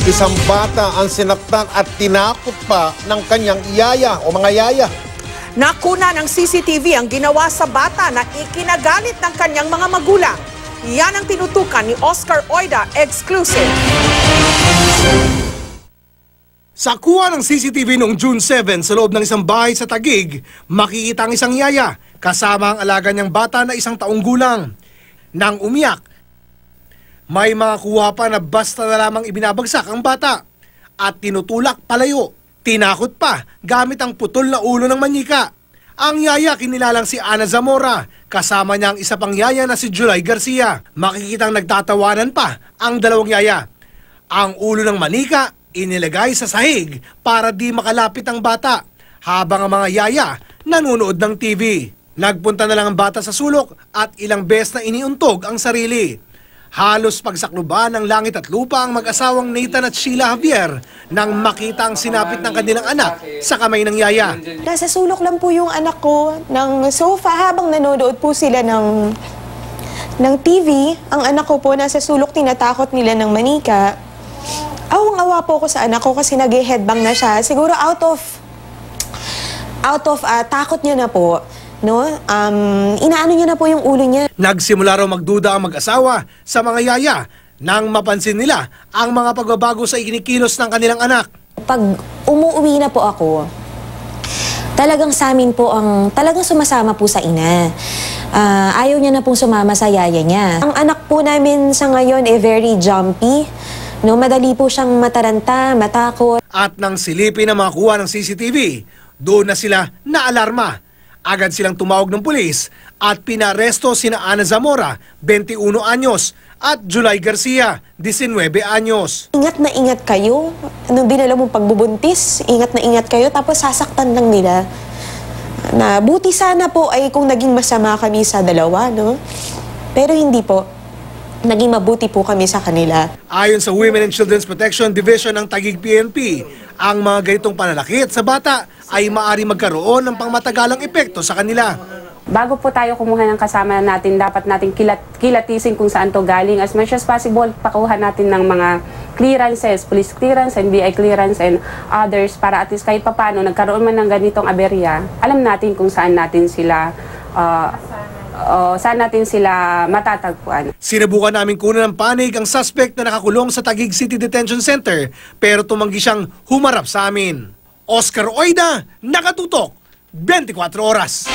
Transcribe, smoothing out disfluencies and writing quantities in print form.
Isang bata ang sinaktan at tinakot pa ng kanyang yaya o mga yaya. Nakuna ng CCTV ang ginawa sa bata na ikinagalit ng kanyang mga magulang. Yan ang tinutukan ni Oscar Oida, exclusive. Sa kuha ng CCTV noong June 7 sa loob ng isang bahay sa Taguig, makikita ang isang yaya kasama ang alaga niyang bata na 1 taong gulang. Nang umiyak, may mga kuha pa na basta na lamang ibinabagsak ang bata at tinutulak palayo. Tinakot pa gamit ang putol na ulo ng manika. Ang yaya kinilalang si Ana Zamora, kasama niya ang isa pang yaya na si July Garcia. Makikitang nagtatawanan pa ang dalawang yaya. Ang ulo ng manika inilagay sa sahig para di makalapit ang bata, habang ang mga yaya nanonood ng TV. Nagpunta na lang ang bata sa sulok at ilang beses na iniuntog ang sarili. Halos pagsakluban ng langit at lupa ang mag-asawang Nathan at Sheila Javier nang makita ang sinapit ng kanilang anak sa kamay ng yaya. Nasa sulok lang po yung anak ko ng sofa habang nanonood po sila ng TV. Ang anak ko po nasa sulok, tinatakot nila ng manika. Awang-awa po ako sa anak ko kasi nag-headbang na siya. Siguro out of takot niya na po. No? Inaano niya na po yung ulo niya. Nagsimula raw magduda ang mag-asawa sa mga yaya nang mapansin nila ang mga pagbabago sa ikinikilos ng kanilang anak. Pag umuwi na po ako, talagang sa amin po talagang sumasama po sa ina. Ayaw niya na pong sumama sa yaya niya. Ang anak po namin sa ngayon very jumpy. No, madali po siyang mataranta, matakot. At nang silipin ang mga kuha ng CCTV, doon na sila naalarma. Agad silang tumawag ng pulis at pinaresto sina Ana Zamora, 21 anyos, at July Garcia, 19 anyos. Ingat na ingat kayo. Anong dinala mong pagbubuntis? Ingat na ingat kayo, tapos sasaktan lang nila. Na buti sana po ay kung naging masama kami sa dalawa, no? Pero hindi po. Naging mabuti po kami sa kanila. Ayon sa Women and Children's Protection Division ng Taguig PNP, ang mga ganitong pananakit sa bata ay maaari magkaroon ng pangmatagalang epekto sa kanila. Bago po tayo kumuha ng kasama natin, dapat natin kilatisin kung saan to galing. As much as possible, pakuha natin ng mga clearances, police clearance, NBI clearance, and others para at least kahit papano nagkaroon man ng ganitong aberya, alam natin kung saan natin sila matatagpuan. Sinubukan namin kunan ng panig ang suspect na nakakulong sa Taguig City Detention Center pero tumanggi siyang humarap sa amin. Oscar Oida, nakatutok, 24 oras.